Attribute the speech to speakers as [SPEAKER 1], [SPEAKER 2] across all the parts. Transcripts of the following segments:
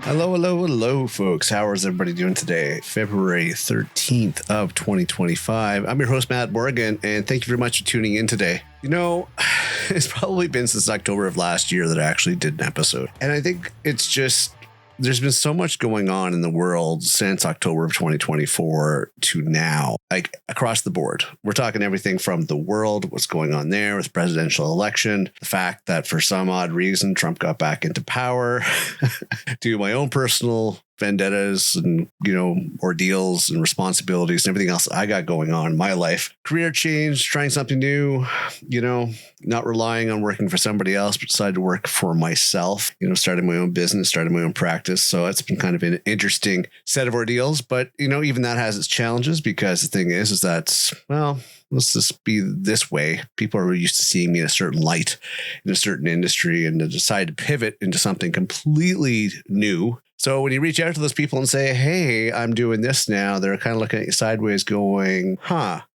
[SPEAKER 1] Hello, folks. How is everybody doing today? February 13th of 2025. I'm your host, Matt Morgan, and thank you very much for tuning in today. You know, it's probably been since October of last year that I actually did an episode. And I think it's just, there's been so much going on in the world since October of 2024 to now, like across the board. We're talking everything from the world, what's going on there with the presidential election, the fact that for some odd reason, Trump got back into power, to my own personal vendettas and, ordeals and responsibilities and everything else I got going on in my life. Career change, trying something new, not relying on working for somebody else, but decided to work for myself, starting my own business, starting my own practice. So it's been kind of an interesting set of ordeals, but, even that has its challenges because the thing is that, well, let's just be this way. People are used to seeing me in a certain light in a certain industry and to decide to pivot into something completely new. So when you reach out to those people and say, hey, I'm doing this now, they're kind of looking at you sideways going,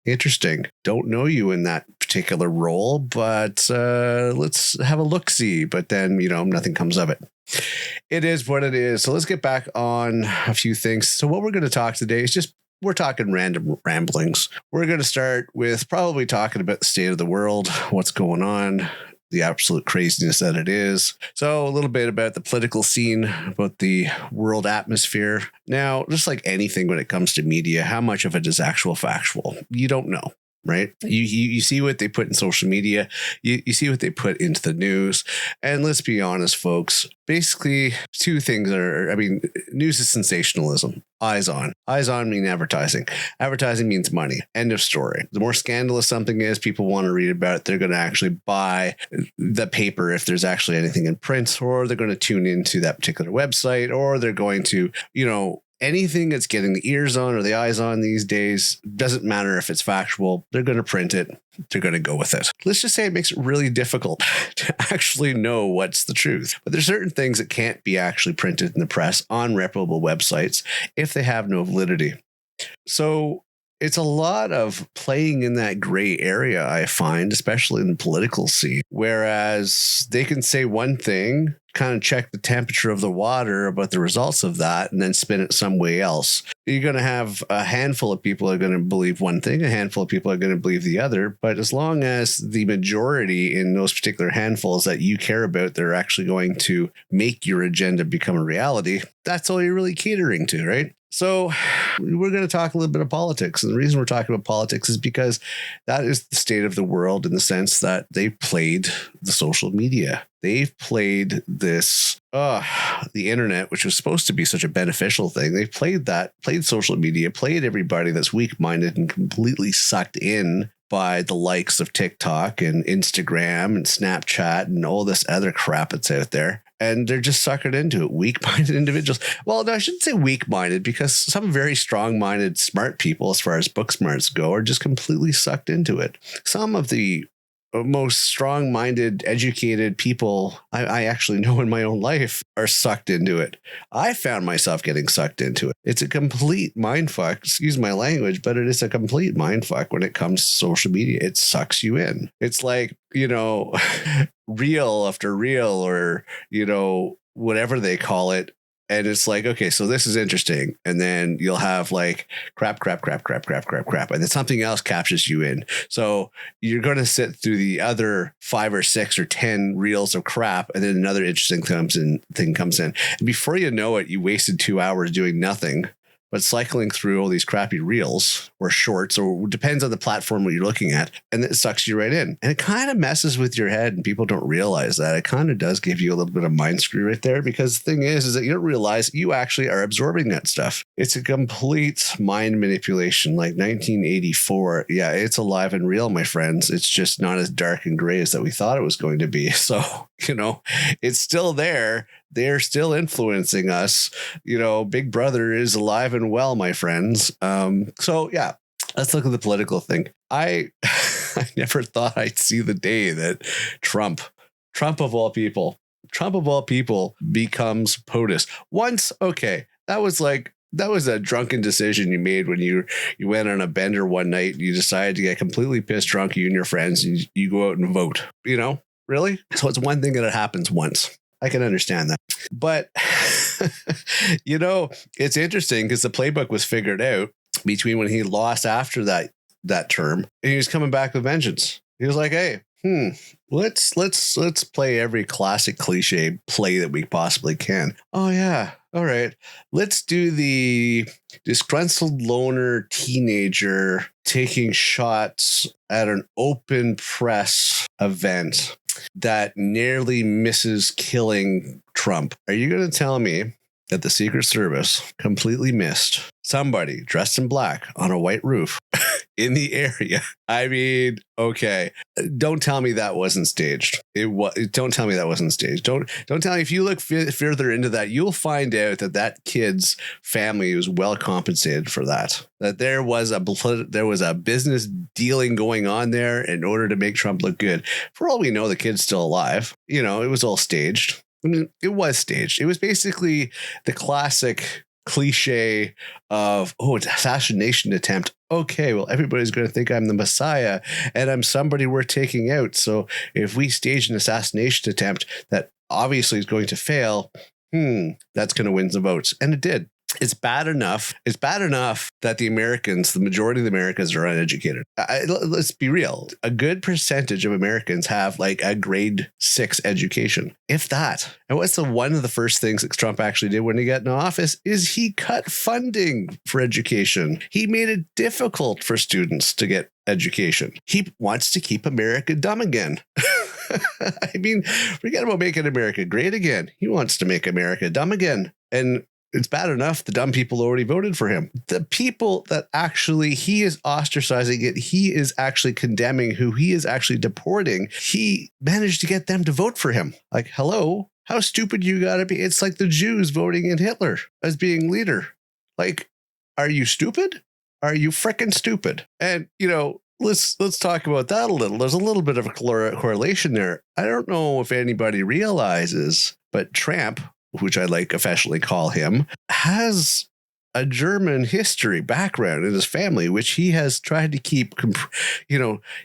[SPEAKER 1] interesting. Don't know you in that particular role, but let's have a look-see. But then, nothing comes of it. It is what it is. So let's get back on a few things. So what we're going to talk today is just, we're talking random ramblings. We're going to start with probably talking about the state of the world, what's going on, the absolute craziness that it is. So a little bit about the political scene, about the world atmosphere. Now, just like anything when it comes to media, how much of it is actual factual? You don't know. Right. You see what they put in social media. You see what they put into the news. And let's be honest, folks, basically two things news is sensationalism. Eyes on. Eyes on mean advertising. Advertising means money. End of story. The more scandalous something is, people want to read about it. They're going to actually buy the paper if there's actually anything in print, or they're going to tune into that particular website, or they're going to, anything that's getting the ears on or the eyes on these days, doesn't matter if it's factual, they're going to print it. They're going to go with it. Let's just say it makes it really difficult to actually know what's the truth. But there's certain things that can't be actually printed in the press on reputable websites if they have no validity. So it's a lot of playing in that gray area, I find, especially in the political scene, whereas they can say one thing, kind of check the temperature of the water about the results of that, and then spin it some way else. You're going to have a handful of people are going to believe one thing, a handful of people are going to believe the other. But as long as the majority in those particular handfuls that you care about, they're actually going to make your agenda become a reality, that's all you're really catering to, right? So we're going to talk a little bit of politics. And the reason we're talking about politics is because that is the state of the world in the sense that they played the social media. They've played this, the internet, which was supposed to be such a beneficial thing. They played social media, played everybody that's weak-minded and completely sucked in by the likes of TikTok and Instagram and Snapchat and all this other crap that's out there. And they're just suckered into it. Weak-minded individuals. Well, no, I shouldn't say weak-minded because some very strong-minded, smart people, as far as book smarts go, are just completely sucked into it. Some of the most strong-minded, educated people I actually know in my own life are sucked into it. I found myself getting sucked into it. It's a complete mindfuck. Excuse my language, but it is a complete mindfuck when it comes to social media. It sucks you in. It's like, reel after reel or, whatever they call it. And it's like, okay, so this is interesting. And then you'll have like crap. And then something else captures you in. So you're going to sit through the other 5 or 6 or 10 reels of crap. And then another interesting thing comes in. And before you know it, you wasted 2 hours doing nothing but cycling through all these crappy reels or shorts, or depends on the platform what you're looking at, and it sucks you right in. And it kind of messes with your head, and people don't realize that. It kind of does give you a little bit of mind screw right there, because the thing is that you don't realize you actually are absorbing that stuff. It's a complete mind manipulation, like 1984. Yeah, it's alive and real, my friends. It's just not as dark and gray as that we thought it was going to be. So, it's still there. They're still influencing us. Big Brother is alive and well, my friends. So yeah, let's look at the political thing. I never thought I'd see the day that Trump of all people becomes POTUS. Once, okay, that was a drunken decision you made when you went on a bender one night and you decided to get completely pissed drunk, you and your friends, and you go out and vote, Really? So it's one thing that it happens once. I can understand that. But It's interesting because the playbook was figured out between when he lost after that term, and he was coming back with vengeance. He was like, "Hey, let's play every classic cliche play that we possibly can. Oh yeah, all right. Let's do the disgruntled loner teenager taking shots at an open press event that nearly misses killing Trump. Are you going to tell me that the Secret Service completely missed somebody dressed in black on a white roof in the area? I mean, okay. Don't tell me that wasn't staged. Don't tell me that wasn't staged. Don't tell me. If you look further into that, you'll find out that kid's family was well compensated for that. That there was a business dealing going on there in order to make Trump look good. For all we know, the kid's still alive. It was all staged. I mean, it was staged. It was basically the classic cliche of, assassination attempt. Okay, well, everybody's going to think I'm the Messiah and I'm somebody we're taking out. So if we stage an assassination attempt that obviously is going to fail, that's going to win some votes. And it did. It's bad enough. It's bad enough that the majority of the Americans are uneducated. Let's be real. A good percentage of Americans have like a grade 6 education, if that. And what's one of the first things that Trump actually did when he got in office is he cut funding for education. He made it difficult for students to get education. He wants to keep America dumb again. I mean, forget about making America great again. He wants to make America dumb again. And it's bad enough the dumb people already voted for him. The people that actually he is ostracizing it, he is actually condemning, who he is actually deporting, he managed to get them to vote for him. Like, hello, how stupid you gotta be. It's like the Jews voting in Hitler as being leader. Like, are you stupid? Are you frickin' stupid? And, let's talk about that a little. There's a little bit of a correlation there. I don't know if anybody realizes, but Tramp, which I affectionately call him, has a German history background in his family, which he has tried to keep,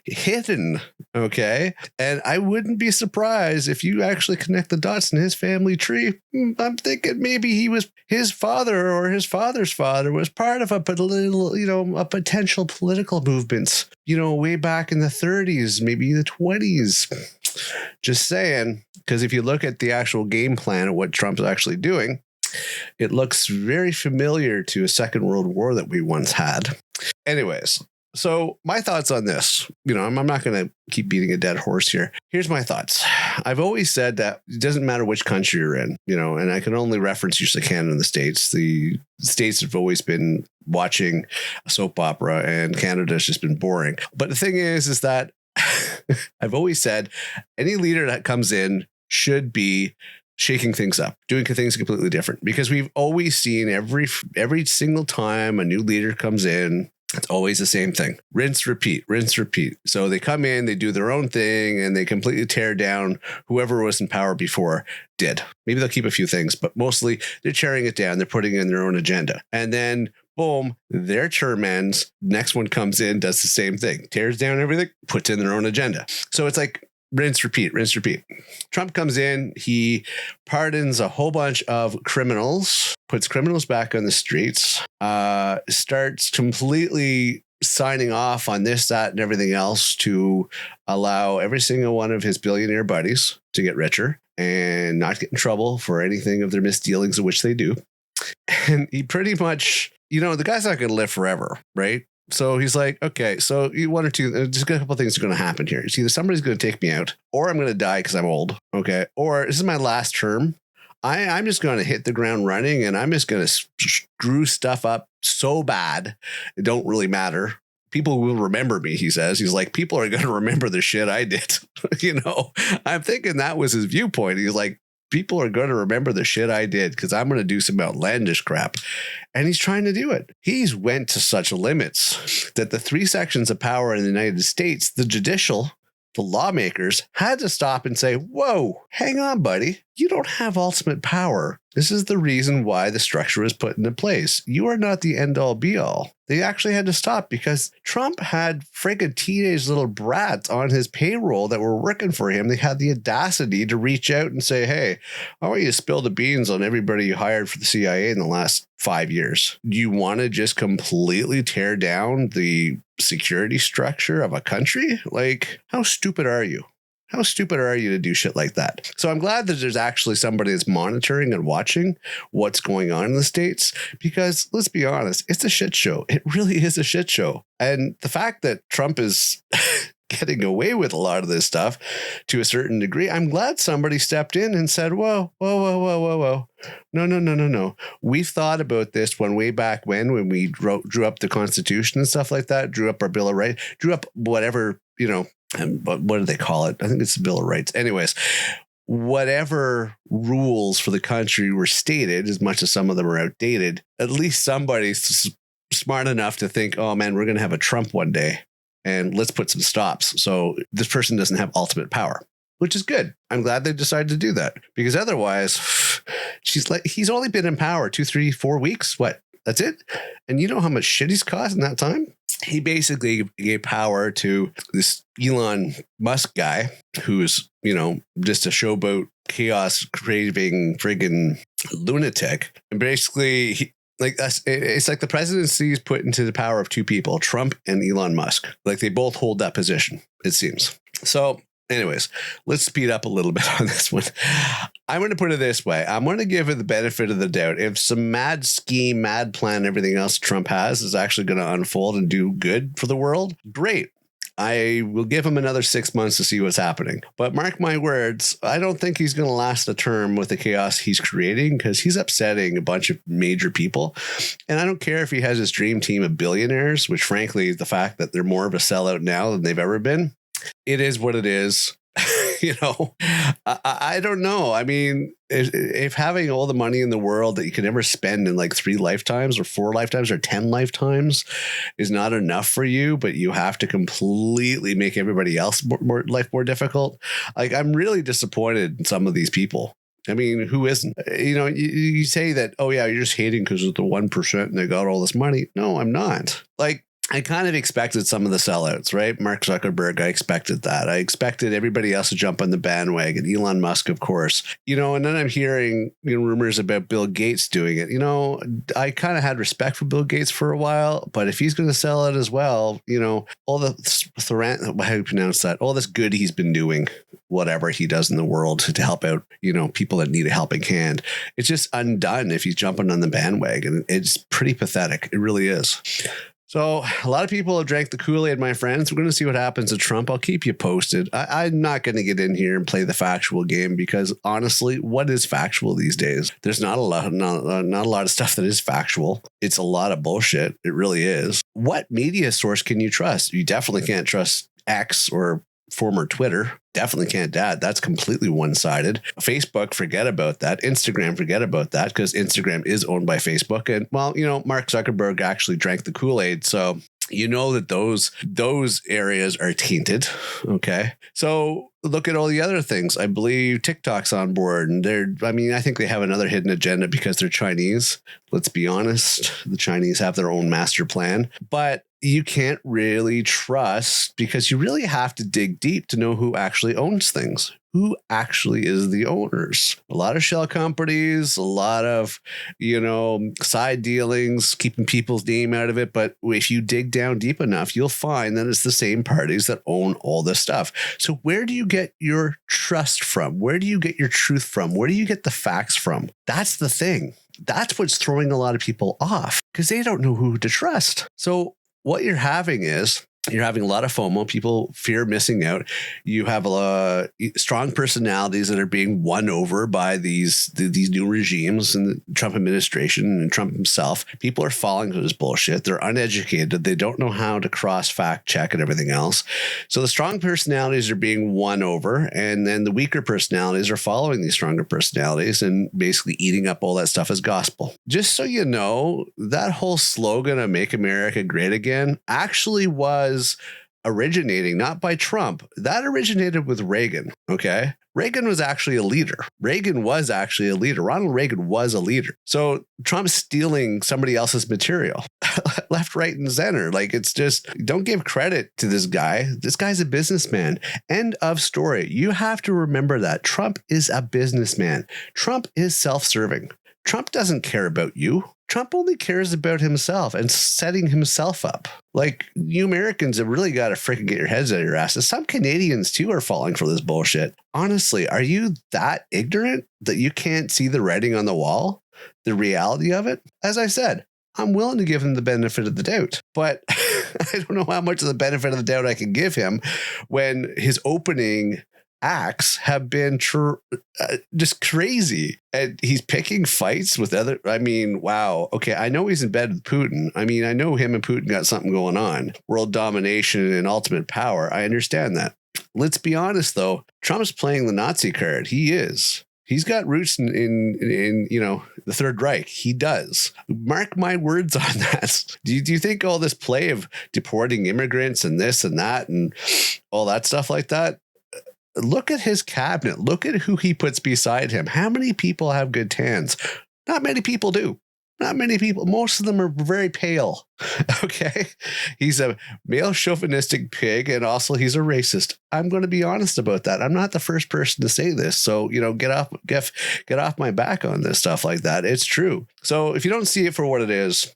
[SPEAKER 1] hidden. Okay. And I wouldn't be surprised if you actually connect the dots in his family tree. I'm thinking maybe his father or his father's father was part of a potential political movement, way back in the 30s, maybe the 20s. Just saying, because if you look at the actual game plan of what Trump is actually doing, it looks very familiar to a Second World War that we once had. Anyways, so my thoughts on this, I'm not going to keep beating a dead horse here. Here's my thoughts. I've always said that it doesn't matter which country you're in, and I can only reference usually Canada and the States. The States have always been watching a soap opera and Canada has just been boring. But the thing is that I've always said any leader that comes in should be shaking things up, doing things completely different, because we've always seen every single time a new leader comes in, it's always the same thing. Rinse, repeat, rinse, repeat. So they come in, they do their own thing, and they completely tear down whoever was in power before did. Maybe they'll keep a few things, but mostly they're tearing it down. They're putting in their own agenda. And then boom, their term ends. Next one comes in, does the same thing, tears down everything, puts in their own agenda. So it's like rinse, repeat, rinse, repeat. Trump comes in, he pardons a whole bunch of criminals, puts criminals back on the streets, starts completely signing off on this, that, and everything else to allow every single one of his billionaire buddies to get richer and not get in trouble for anything of their misdealings, of which they do. And he pretty much, the guy's not going to live forever, right? So he's like, okay, so one or two, just a couple of things are going to happen here. It's either somebody's going to take me out, or I'm going to die because I'm old. Okay. Or this is my last term. I'm just going to hit the ground running, and I'm just going to screw stuff up so bad it don't really matter. People will remember me, he says. He's like, people are going to remember the shit I did. I'm thinking that was his viewpoint. He's like, people are going to remember the shit I did because I'm going to do some outlandish crap. And he's trying to do it. He's went to such limits that the 3 sections of power in the United States, the judicial, the lawmakers, had to stop and say, whoa, hang on, buddy. you don't have ultimate power. This is the reason why the structure was put into place. You are not the end all be all. They actually had to stop because Trump had friggin' teenage little brats on his payroll that were working for him. They had the audacity to reach out and say, hey, I want you to spill the beans on everybody you hired for the CIA in the last 5 years. Do you want to just completely tear down the security structure of a country? Like, how stupid are you? How stupid are you to do shit like that? So I'm glad that there's actually somebody that's monitoring and watching what's going on in the States, because let's be honest, it's a shit show. It really is a shit show. And the fact that Trump is getting away with a lot of this stuff to a certain degree, I'm glad somebody stepped in and said, whoa. No. We've thought about this one way back when we drew up the Constitution and stuff like that, drew up our Bill of Rights, drew up whatever, and what do they call it? I think it's the Bill of Rights. Anyways, whatever rules for the country were stated, as much as some of them are outdated, at least somebody's smart enough to think, oh man, we're going to have a Trump one day and let's put some stops so this person doesn't have ultimate power, which is good. I'm glad they decided to do that, because otherwise he's only been in power 2, 3, 4 weeks. What? That's it. And you know how much shit he's caused in that time? He basically gave power to this Elon Musk guy who's, just a showboat, chaos craving friggin' lunatic. And basically, it's like the presidency is put into the power of two people, Trump and Elon Musk. Like, they both hold that position, it seems. So anyways, let's speed up a little bit on this one. I'm going to put it this way. I'm going to give it the benefit of the doubt. If some mad scheme, mad plan, everything else Trump has is actually going to unfold and do good for the world, great. I will give him another 6 months to see what's happening. But mark my words, I don't think he's going to last a term with the chaos he's creating, because he's upsetting a bunch of major people. And I don't care if he has his dream team of billionaires, which frankly is the fact that they're more of a sellout now than they've ever been. It is what it is. I don't know. I mean, if having all the money in the world that you can never spend in like 3 lifetimes or 4 lifetimes or 10 lifetimes is not enough for you, but you have to completely make everybody else life more difficult. Like, I'm really disappointed in some of these people. I mean, who isn't? You say that, oh yeah, you're just hating because of the 1% and they got all this money. No, I'm not. Like, I kind of expected some of the sellouts, right? Mark Zuckerberg, I expected that. I expected everybody else to jump on the bandwagon. Elon Musk, of course. And then I'm hearing rumors about Bill Gates doing it. I kind of had respect for Bill Gates for a while, but if he's going to sell it as well, all the how do you pronounce that? All this good he's been doing, whatever he does in the world to help out, people that need a helping hand. It's just undone if he's jumping on the bandwagon. It's pretty pathetic. It really is. So a lot of people have drank the Kool-Aid, my friends. We're going to see what happens to Trump. I'll keep you posted. I'm not going to get in here and play the factual game, because honestly, what is factual these days? There's not a lot of stuff that is factual. It's a lot of bullshit. It really is. What media source can you trust? You definitely can't trust X or former Twitter. Definitely can't that. That's completely one-sided. Facebook, forget about that. Instagram, forget about that, because Instagram is owned by Facebook. And well, Mark Zuckerberg actually drank the Kool-Aid. So that those areas are tainted. Okay. So look at all the other things. I believe TikTok's on board, and I think they have another hidden agenda because they're Chinese. Let's be honest. The Chinese have their own master plan, but you can't really trust, because you really have to dig deep to know who actually owns things. Who actually is the owners? A lot of shell companies, a lot of, side dealings, keeping people's name out of it. But if you dig down deep enough, you'll find that it's the same parties that own all this stuff. So where do you get your trust from? Where do you get your truth from? Where do you get the facts from? That's the thing. That's what's throwing a lot of people off, because they don't know who to trust. So what you're having a lot of FOMO. People fear missing out. You have strong personalities that are being won over by these new regimes and the Trump administration and Trump himself. People are falling for this bullshit. They're uneducated. They don't know how to cross fact check and everything else. So the strong personalities are being won over, and then the weaker personalities are following these stronger personalities and basically eating up all that stuff as gospel. Just so you know, that whole slogan of "Make America Great Again" actually was originating not by Trump. That originated with Reagan. Okay. Reagan was actually a leader. Ronald Reagan was a leader. So Trump's stealing somebody else's material left, right, and center. Like, it's just, don't give credit to this guy. This guy's a businessman. End of story. You have to remember that Trump is a businessman. Trump is self-serving. Trump doesn't care about you. Trump only cares about himself and setting himself up. Like, you Americans have really got to freaking get your heads out of your asses. Some Canadians too are falling for this bullshit. Honestly, are you that ignorant that you can't see the writing on the wall? The reality of it? As I said, I'm willing to give him the benefit of the doubt, but I don't know how much of the benefit of the doubt I can give him when his opening acts have been just crazy, and he's picking fights with other. I mean, wow. Okay, I know he's in bed with Putin. I mean, I know him and Putin got something going on, world domination and ultimate power. I understand that. Let's be honest, though. Trump's playing the Nazi card. He is. He's got roots in the Third Reich. He does. Mark my words on that. Do you think all this play of deporting immigrants and this and that and all that stuff like that? Look at his cabinet. Look at who he puts beside him. How many people have good tans? Not many people do. Not many people. Most of them are very pale. Okay. He's a male chauvinistic pig, and also he's a racist. I'm going to be honest about that. I'm not the first person to say this. So, get off my back on this stuff like that. It's true. So if you don't see it for what it is,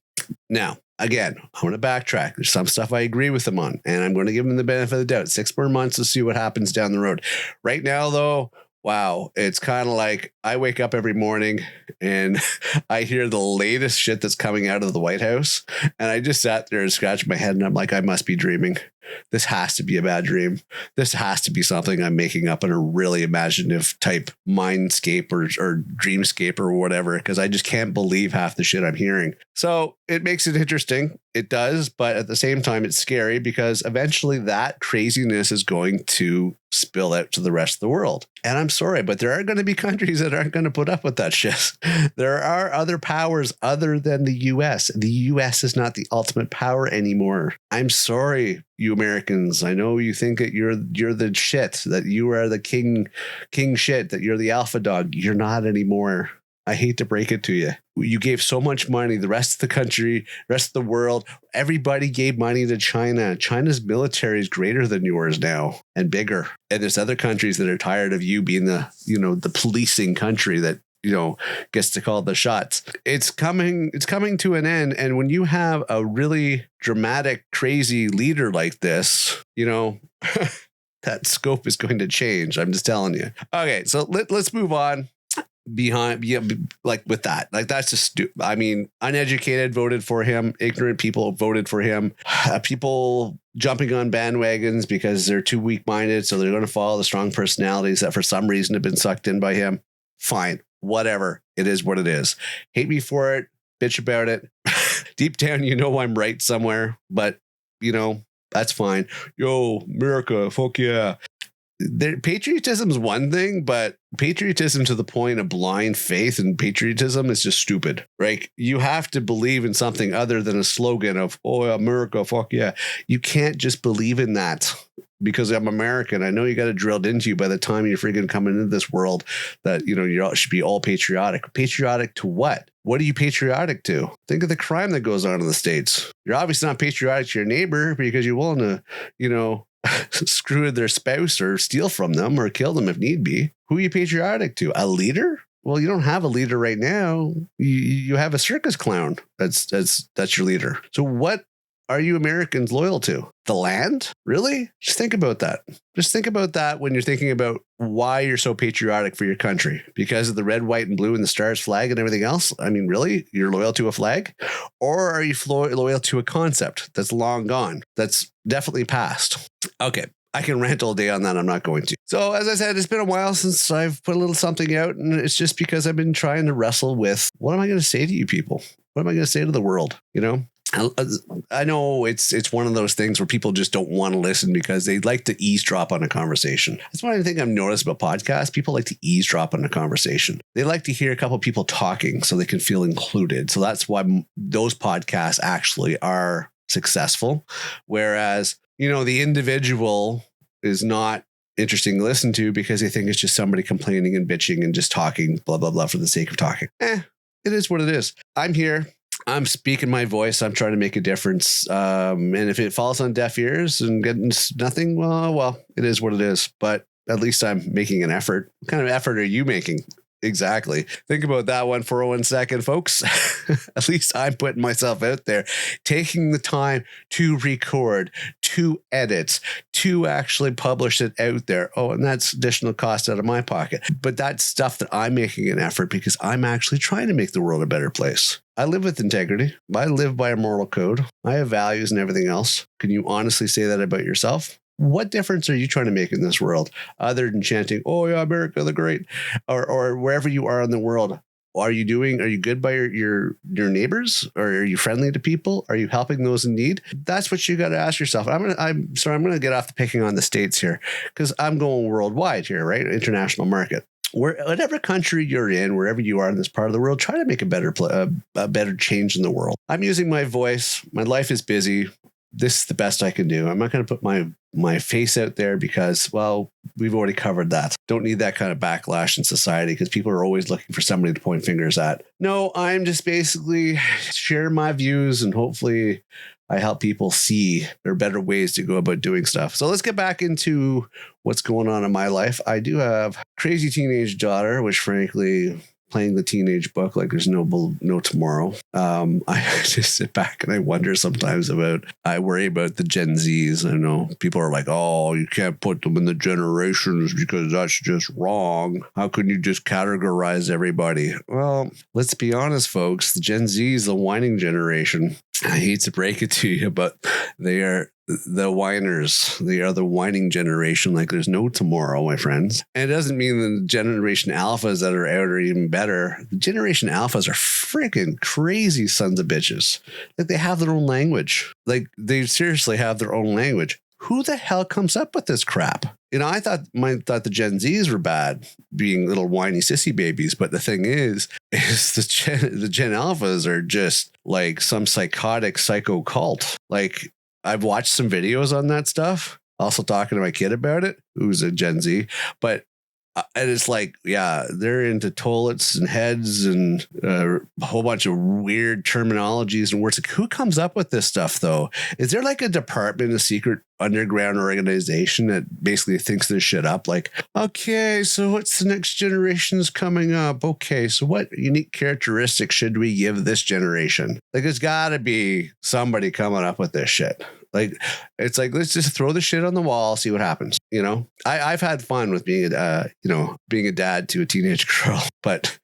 [SPEAKER 1] now, again, I want to backtrack. There's some stuff I agree with him on, and I'm going to give him the benefit of the doubt. 6 more months to see what happens down the road. Right now, though, wow, it's kind of like I wake up every morning and I hear the latest shit that's coming out of the White House. And I just sat there and scratched my head and I'm like, I must be dreaming. This has to be a bad dream. This has to be something I'm making up in a really imaginative type mindscape or dreamscape or whatever, because I just can't believe half the shit I'm hearing. So it makes it interesting. It does. But at the same time, it's scary because eventually that craziness is going to spill out to the rest of the world. And I'm sorry, but there are going to be countries that aren't going to put up with that shit. There are other powers other than the US. The US is not the ultimate power anymore. I'm sorry, you Americans. I know you think that you're the shit, that you are the king shit, that you're the alpha dog. You're not anymore. I hate to break it to you. You gave so much money. The rest of the country, rest of the world, everybody gave money to China. China's military is greater than yours now and bigger. And there's other countries that are tired of you being the policing country that, gets to call the shots. It's coming to an end. And when you have a really dramatic, crazy leader like this, that scope is going to change. I'm just telling you. Okay, so let's move on. With that, that's just stupid. I mean, uneducated voted for him. Ignorant people voted for him. People jumping on bandwagons because they're too weak-minded, so they're going to follow the strong personalities that for some reason have been sucked in by him. Fine, whatever. It is what it is. Hate me for it. Bitch about it. Deep down, I'm right somewhere, but that's fine. Yo, America, fuck yeah. Patriotism is one thing, but patriotism to the point of blind faith and patriotism is just stupid. Right? You have to believe in something other than a slogan of, oh, America, fuck yeah. You can't just believe in that because I'm American. I know you got it drilled into you by the time you're freaking coming into this world that, you should be all patriotic. Patriotic to what? What are you patriotic to? Think of the crime that goes on in the States. You're obviously not patriotic to your neighbor because you're willing to, screw their spouse or steal from them or kill them if need be. Who are you patriotic to? A leader? Well, you don't have a leader right now. You have a circus clown. That's your leader. So what are you Americans loyal to? The land? Really? Just think about that. Just think about that when you're thinking about why you're so patriotic for your country. Because of the red, white, and blue and the stars flag and everything else? I mean, really? You're loyal to a flag? Or are you loyal to a concept that's long gone? That's definitely past. Okay. I can rant all day on that. I'm not going to. So as I said, it's been a while since I've put a little something out, and it's just because I've been trying to wrestle with what am I going to say to you people? What am I going to say to the world? I know it's one of those things where people just don't want to listen because they like to eavesdrop on a conversation. That's one thing I've noticed about podcasts. People like to eavesdrop on a conversation. They like to hear a couple of people talking so they can feel included. So that's why those podcasts actually are successful. Whereas the individual is not interesting to listen to because they think it's just somebody complaining and bitching and just talking, blah, blah, blah, for the sake of talking. It is what it is. I'm here. I'm speaking my voice. I'm trying to make a difference. And if it falls on deaf ears and getting nothing, well, it is what it is. But at least I'm making an effort. What kind of effort are you making? Exactly. Think about that one for 1 second, folks. At least I'm putting myself out there, taking the time to record, to edit, to actually publish it out there. Oh, and that's additional cost out of my pocket. But that's stuff that I'm making an effort because I'm actually trying to make the world a better place. I live with integrity. I live by a moral code. I have values and everything else. Can you honestly say that about yourself? What difference are you trying to make in this world other than chanting, "Oh yeah, America the Great," or wherever you are in the world? Are you good by your neighbors? Or are you friendly to people? Are you helping those in need? That's what you got to ask yourself. I'm going to get off the picking on the states here because I'm going worldwide here, right? International market. Whatever country you're in, wherever you are in this part of the world, try to make a better change in the world. I'm using my voice. My life is busy. This is the best I can do. I'm not going to put my face out there because, well, we've already covered that. Don't need that kind of backlash in society because people are always looking for somebody to point fingers at. No, I'm just basically sharing my views and hopefully I help people see there are better ways to go about doing stuff. So let's get back into what's going on in my life. I do have a crazy teenage daughter, which frankly, playing the teenage book like there's no tomorrow. I just sit back and I wonder sometimes I worry about the Gen Zs. I know people are like, oh, you can't put them in the generations because that's just wrong. How can you just categorize everybody? Well, let's be honest, folks. The Gen Z is the whining generation. I hate to break it to you, but they are the whiners. They are the whining generation like there's no tomorrow, my friends. And it doesn't mean the generation alphas that are out are even better. The generation alphas are freaking crazy sons of bitches. Like they have their own language. Like they seriously have their own language. Who the hell comes up with this crap? I thought the Gen Zs were bad, being little whiny sissy babies. But the thing is the Gen Alphas are just like some psychotic psycho cult. Like I've watched some videos on that stuff. Also talking to my kid about it, who's a Gen Z. But and it's like, yeah, they're into toilets and heads and a whole bunch of weird terminologies and words. Like, who comes up with this stuff, though? Is there like a department, a secret underground organization that basically thinks this shit up? Like, okay, so what's the next generation's coming up? Okay, so what unique characteristics should we give this generation? Like, there's got to be somebody coming up with this shit. Like, it's like, let's just throw the shit on the wall, see what happens. I've had fun with being a dad to a teenage girl, but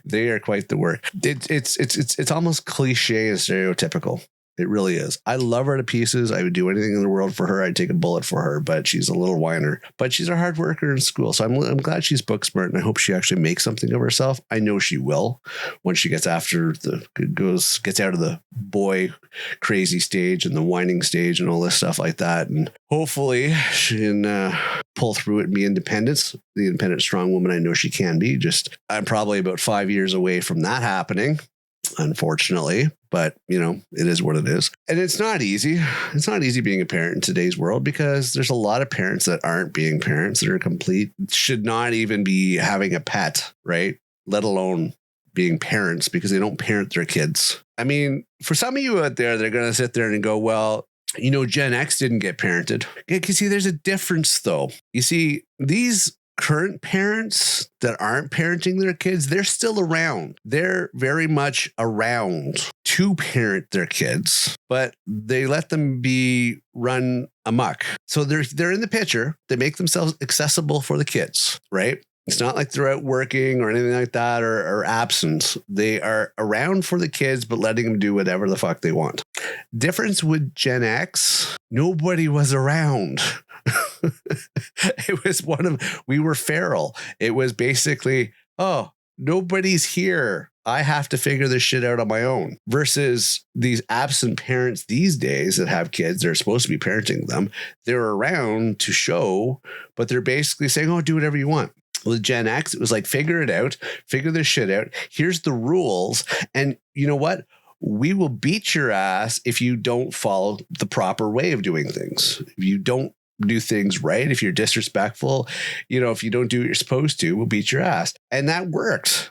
[SPEAKER 1] they are quite the work. It's almost cliche and stereotypical. It really is. I love her to pieces. I would do anything in the world for her. I'd take a bullet for her, but she's a little whiner. But she's a hard worker in school. So I'm glad she's book smart, and I hope she actually makes something of herself. I know she will when she gets gets out of the boy crazy stage and the whining stage and all this stuff like that. And hopefully she can pull through it and be independent. The independent, strong woman I know she can be. Just I'm probably about 5 years away from that happening, unfortunately, but it is what it is. And it's not easy. It's not easy being a parent in today's world because there's a lot of parents that aren't being parents, that are should not even be having a pet, right? Let alone being parents, because they don't parent their kids. I mean, for some of you out there, they're going to sit there and go, well, Gen X didn't get parented. Because see, there's a difference though. You see, these current parents that aren't parenting their kids, they're still around. They're very much around to parent their kids, but they let them be run amok. So they're in the picture. They make themselves accessible for the kids, right? It's not like they're out working or anything like that or absent. They are around for the kids, but letting them do whatever the fuck they want. Difference with Gen X, nobody was around. It was we were feral. It was basically, oh, nobody's here. I have to figure this shit out on my own. Versus these absent parents these days that have kids, they're supposed to be parenting them. They're around to show, but they're basically saying, oh, do whatever you want. With Gen X, it was like, figure it out, figure this shit out. Here's the rules. And you know what? we will beat your ass if you don't follow the proper way of doing things. If you don't do things right, if you're disrespectful, if you don't do what you're supposed to, we'll beat your ass. And that works.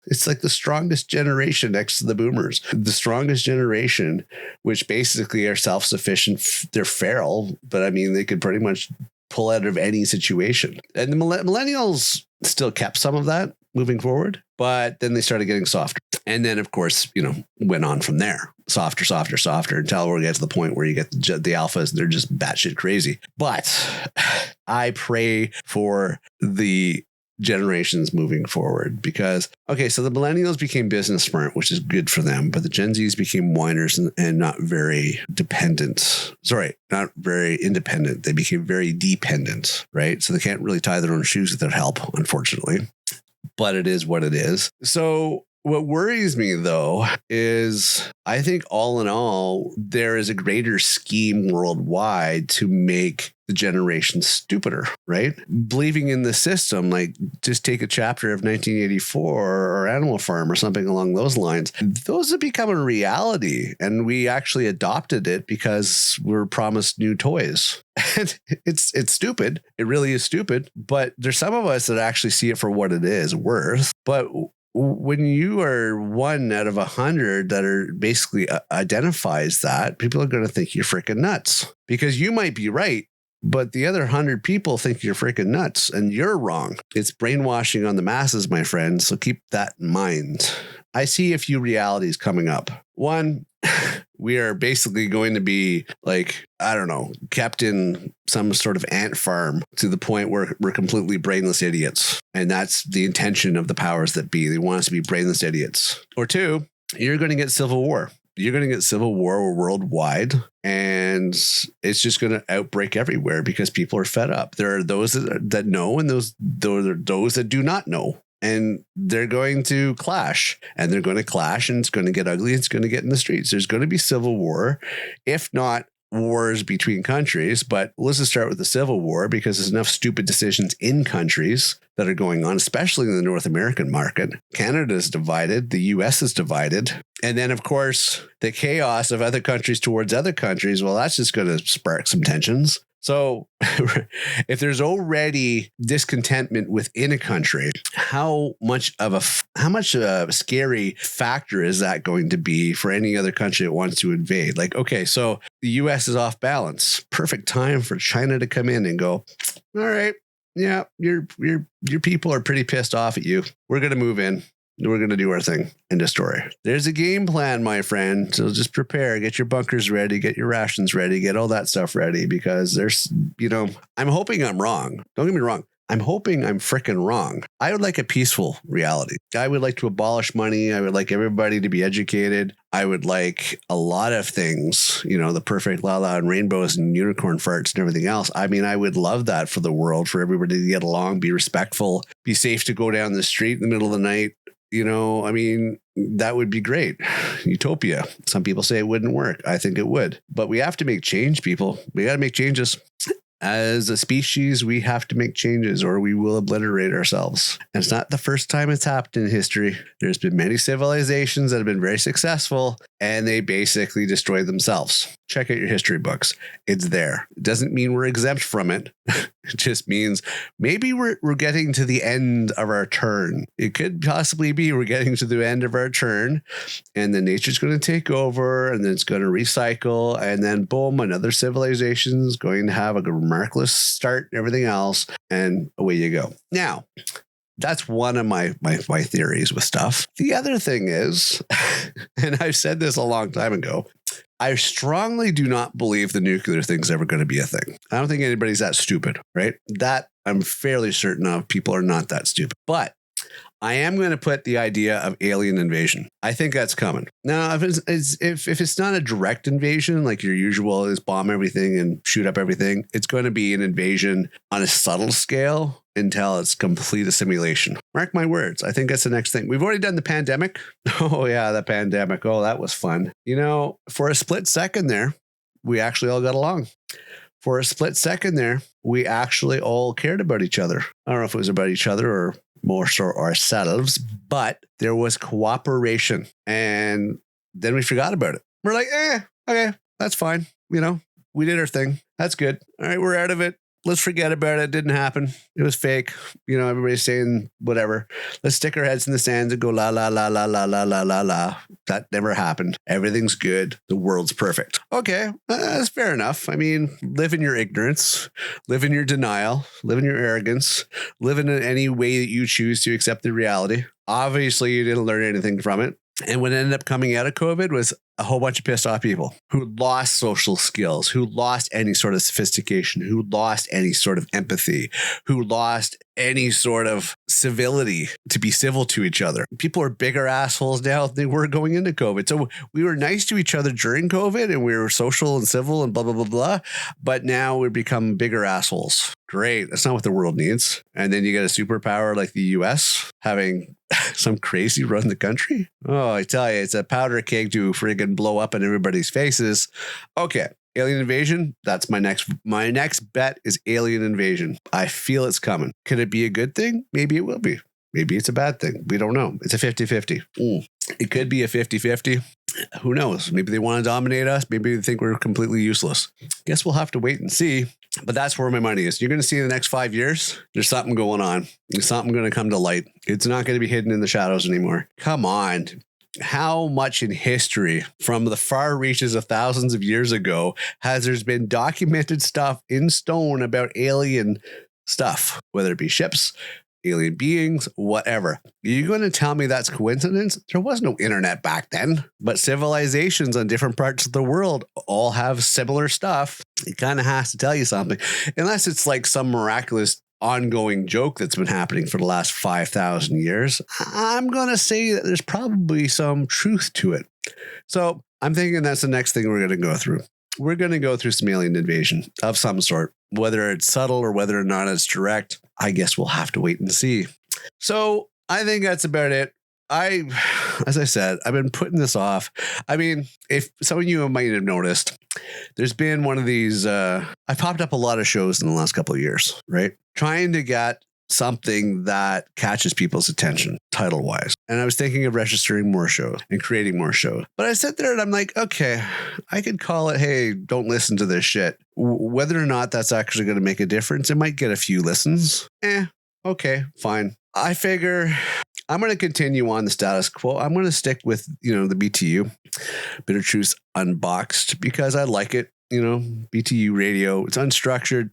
[SPEAKER 1] It's like the strongest generation next to the boomers, the strongest generation, which basically are self-sufficient. They're feral, but I mean, they could pretty much pull out of any situation. And the millennials still kept some of that moving forward, but then they started getting softer. And then, of course, went on from there. Softer, until we get to the point where you get the alphas and they're just batshit crazy. But I pray for the generations moving forward because, okay, so the millennials became business smart, which is good for them, but the Gen Zs became whiners and not very dependent. Sorry, not very independent. They became very dependent, right? So they can't really tie their own shoes without help, unfortunately. But it is what it is. So what worries me, though, is I think all in all, there is a greater scheme worldwide to make the generation stupider, right? Believing in the system, like just take a chapter of 1984 or Animal Farm or something along those lines. Those have become a reality. And we actually adopted it because we're promised new toys. And it's stupid. It really is stupid. But there's some of us that actually see it for what it is worth. But when you are 1 out of 100 that are basically identifies that, people are going to think you're freaking nuts because you might be right, but the other 100 people think you're freaking nuts and you're wrong. It's brainwashing on the masses, my friends. So keep that in mind. I see a few realities coming up. One, we are basically going to be kept in some sort of ant farm to the point where we're completely brainless idiots. And that's the intention of the powers that be. They want us to be brainless idiots. Or 2, you're going to get civil war. You're going to get civil war worldwide, and it's just going to outbreak everywhere because people are fed up. There are those that know and those that do not know. And they're going to clash, and they're going to clash, and it's going to get ugly. It's going to get in the streets. There's going to be civil war, if not wars between countries. But let's just start with the civil war because there's enough stupid decisions in countries that are going on, especially in the North American market. Canada is divided. The U.S. is divided. And then, of course, the chaos of other countries towards other countries. Well, that's just going to spark some tensions. So if there's already discontentment within a country, how much of a scary factor is that going to be for any other country that wants to invade? Like, okay, so the U.S. is off balance. Perfect time for China to come in and go, all right, yeah, your people are pretty pissed off at you. We're going to move in. We're going to do our thing and destroy. There's a game plan, my friend. So just prepare, get your bunkers ready, get your rations ready, get all that stuff ready because there's, I'm hoping I'm wrong. Don't get me wrong. I'm hoping I'm freaking wrong. I would like a peaceful reality. I would like to abolish money. I would like everybody to be educated. I would like a lot of things, the perfect la-la and rainbows and unicorn farts and everything else. I mean, I would love that for the world, for everybody to get along, be respectful, be safe to go down the street in the middle of the night. I mean, that would be great. Utopia. Some people say it wouldn't work. I think it would. But we have to make change, people. We got to make changes. As a species, we have to make changes or we will obliterate ourselves. And it's not the first time it's happened in history. There's been many civilizations that have been very successful and they basically destroyed themselves. Check out your history books. It's there. It doesn't mean we're exempt from it. It just means maybe we're getting to the end of our turn. It could possibly be we're getting to the end of our turn and then nature's going to take over and then it's going to recycle and then boom, another civilization is going to have a remarkable start and everything else and away you go. Now, that's one of my theories with stuff. The other thing is, and I've said this a long time ago, I strongly do not believe the nuclear thing's ever going to be a thing. I don't think anybody's that stupid, right? That I'm fairly certain of. People are not that stupid. But I am going to put the idea of alien invasion. I think that's coming. Now, if it's not a direct invasion, like your usual is bomb everything and shoot up everything, it's going to be an invasion on a subtle scale until it's complete assimilation. Mark my words. I think that's the next thing. We've already done the pandemic. Oh, yeah, the pandemic. Oh, that was fun. For a split second there, we actually all got along. For a split second there, we actually all cared about each other. I don't know if it was about each other or more so ourselves, but there was cooperation. And then we forgot about it. We're like, okay, that's fine. We did our thing. That's good. All right, we're out of it. Let's forget about it. It didn't happen. It was fake. Everybody's saying whatever. Let's stick our heads in the sands and go la, la, la, la, la, la, la, la, la. That never happened. Everything's good. The world's perfect. Okay, that's fair enough. I mean, live in your ignorance, live in your denial, live in your arrogance, live in any way that you choose to accept the reality. Obviously, you didn't learn anything from it. And what ended up coming out of COVID was a whole bunch of pissed off people who lost social skills, who lost any sort of sophistication, who lost any sort of empathy, who lost any sort of civility to be civil to each other. People are bigger assholes now than they were going into COVID. So we were nice to each other during COVID and we were social and civil and blah, blah, blah, blah. But now we've become bigger assholes. Great. That's not what the world needs. And then you get a superpower like the US having some crazy run the country. Oh, I tell you, it's a powder keg to friggin' blow up in everybody's faces. Okay. Alien invasion. That's my next bet is alien invasion. I feel it's coming. Could it be a good thing? Maybe it will be. Maybe it's a bad thing. We don't know. It's a 50-50. It could be a 50-50. Who knows? Maybe they want to dominate us. Maybe they think we're completely useless. Guess we'll have to wait and see. But that's where my money is. You're going to see in the next 5 years, there's something going on. There's something going to come to light. It's not going to be hidden in the shadows anymore. Come on. How much in history from the far reaches of thousands of years ago has there been documented stuff in stone about alien stuff, whether it be ships, alien beings, whatever. You're going to tell me that's coincidence? There was no internet back then, but civilizations on different parts of the world all have similar stuff. It kind of has to tell you something, unless it's like some miraculous ongoing joke that's been happening for the last 5,000 years. I'm going to say that there's probably some truth to it. So I'm thinking that's the next thing we're going to go through. We're going to go through some alien invasion of some sort, whether it's subtle or whether or not it's direct. I guess we'll have to wait and see. So I think that's about it. As I said, I've been putting this off. I mean, if some of you might have noticed, there's been one of these, I popped up a lot of shows in the last couple of years, right? Trying to get something that catches people's attention title wise. And I was thinking of registering more shows and creating more shows. But I sat there and I'm like, okay, I could call it, hey, don't listen to this shit. Whether or not that's actually going to make a difference, it might get a few listens. Okay, fine. I figure I'm going to continue on the status quo. I'm going to stick with, the B.T.U, Bitter Truths Unboxed, because I like it. B.T.U radio. It's unstructured.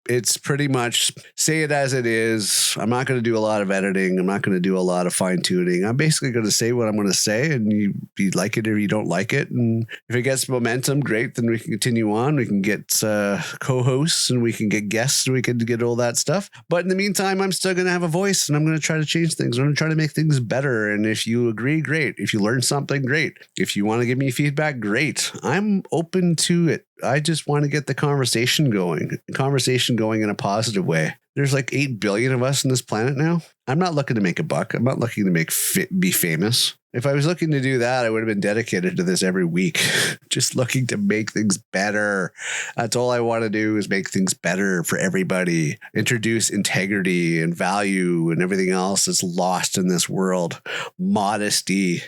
[SPEAKER 1] It's pretty much say it as it is. I'm not going to do a lot of editing. I'm not going to do a lot of fine tuning. I'm basically going to say what I'm going to say, and you like it or you don't like it. And if it gets momentum, great. Then we can continue on. We can get co-hosts and we can get guests and we can get all that stuff. But in the meantime, I'm still going to have a voice and I'm going to try to change things. I'm going to try to make things better. And if you agree, great. If you learn something, great. If you want to give me feedback, great. I'm open to it. I just want to get the conversation going in a positive way. There's like 8 billion of us on this planet now. I'm not looking to make a buck. I'm not looking to be famous. If I was looking to do that, I would have been dedicated to this every week, just looking to make things better. That's all I want to do is make things better for everybody, introduce integrity and value and everything else that's lost in this world. Modesty,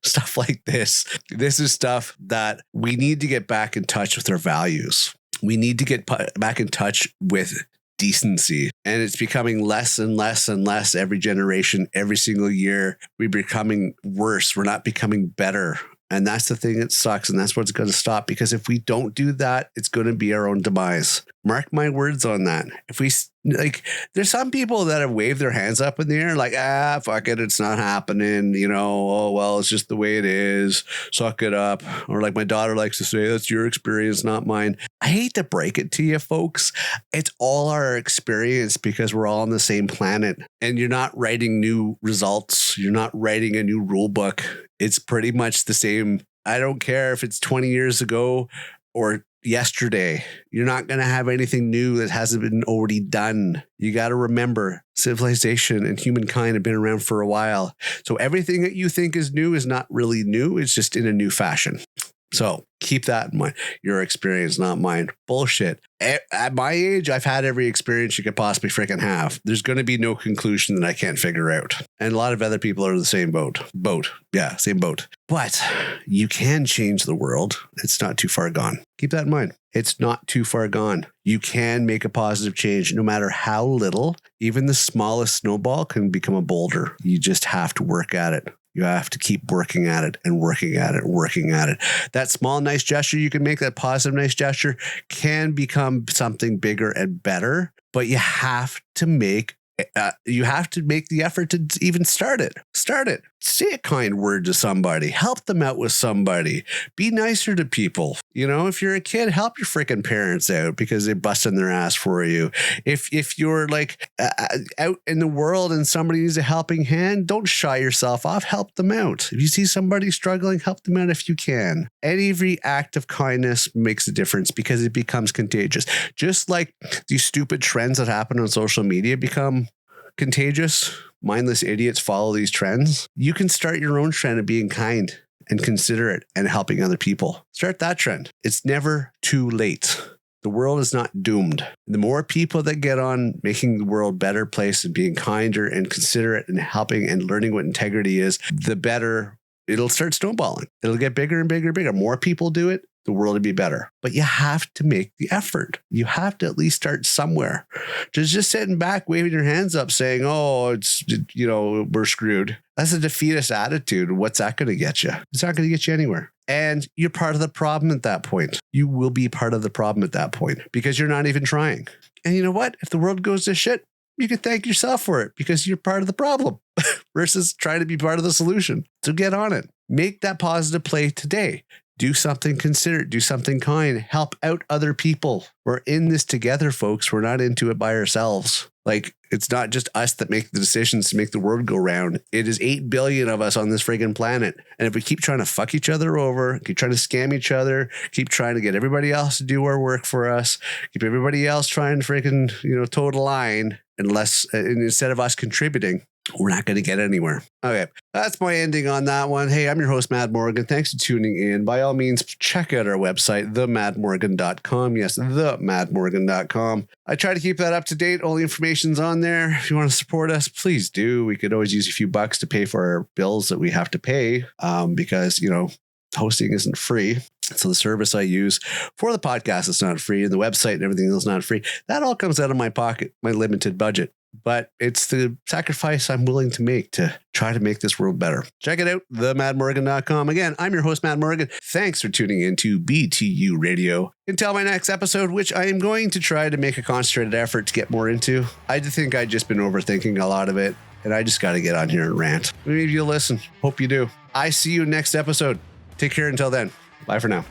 [SPEAKER 1] stuff like this. This is stuff that we need to get back in touch with our values. We need to get back in touch with decency. And it's becoming less and less and less every generation, every single year. We're becoming worse. We're not becoming better. And that's the thing that sucks. And that's what's going to stop. Because if we don't do that, it's going to be our own demise. Mark my words on that. If we there's some people that have waved their hands up in the air like, fuck it, it's not happening. Oh, well, it's just the way it is. Suck it up. Or like my daughter likes to say, that's your experience, not mine. I hate to break it to you, folks. It's all our experience because we're all on the same planet. And you're not writing new results. You're not writing a new rule book. It's pretty much the same. I don't care if it's 20 years ago or yesterday. You're not going to have anything new that hasn't been already done. You got to remember, civilization and humankind have been around for a while. So everything that you think is new is not really new. It's just in a new fashion. So keep that in mind. Your experience, not mine. Bullshit. At my age, I've had every experience you could possibly freaking have. There's going to be no conclusion that I can't figure out. And a lot of other people are in the same boat. Yeah, same boat. But you can change the world. It's not too far gone. Keep that in mind. It's not too far gone. You can make a positive change no matter how little. Even the smallest snowball can become a boulder. You just have to work at it. You have to keep working at it and working at it, working at it. That small, nice gesture you can make, that positive, nice gesture can become something bigger and better, but you have to make the effort to even start it. Say a kind word to somebody. Help them out with somebody. Be nicer to people. You know, if you're a kid, help your freaking parents out because they're busting their ass for you. If you're like out in the world and somebody needs a helping hand, don't shy yourself off. Help them out. If you see somebody struggling, help them out if you can. Every act of kindness makes a difference because it becomes contagious. Just like these stupid trends that happen on social media become contagious. Mindless idiots follow these trends. You can start your own trend of being kind and considerate and helping other people. Start that trend. It's never too late. The world is not doomed. The more people that get on making the world a better place and being kinder and considerate and helping and learning what integrity is, the better it'll start snowballing. It'll get bigger and bigger and bigger. More people do it, the world will be better. But you have to make the effort. You have to at least start somewhere. Just sitting back, waving your hands up, saying, oh, we're screwed. That's a defeatist attitude. What's that going to get you? It's not going to get you anywhere. And you're part of the problem at that point. You will be part of the problem at that point because you're not even trying. And you know what? If the world goes to shit, you can thank yourself for it because you're part of the problem versus trying to be part of the solution. So get on it. Make that positive play today. Do something considerate, do something kind, help out other people. We're in this together, folks. We're not into it by ourselves. Like, it's not just us that make the decisions to make the world go round. It is 8 billion of us on this friggin' planet. And if we keep trying to fuck each other over, keep trying to scam each other, keep trying to get everybody else to do our work for us, keep everybody else trying to freaking, toe the line, instead of us contributing, we're not going to get anywhere. Okay, that's my ending on that one. Hey, I'm your host, Matt Morgan. Thanks for tuning in. By all means, check out our website, themadmorgan.com. Yes, themadmorgan.com. I try to keep that up to date. All the information's on there. If you want to support us, please do. We could always use a few bucks to pay for our bills that we have to pay because, hosting isn't free. So the service I use for the podcast is not free, and the website and everything else is not free. That all comes out of my pocket, my limited budget. But it's the sacrifice I'm willing to make to try to make this world better. Check it out, themadmorgan.com. Again, I'm your host, Matt Morgan. Thanks for tuning in to B.T.U. Radio. Until my next episode, which I am going to try to make a concentrated effort to get more into. I think I've just been overthinking a lot of it, and I just got to get on here and rant. Maybe you'll listen. Hope you do. I see you next episode. Take care until then. Bye for now.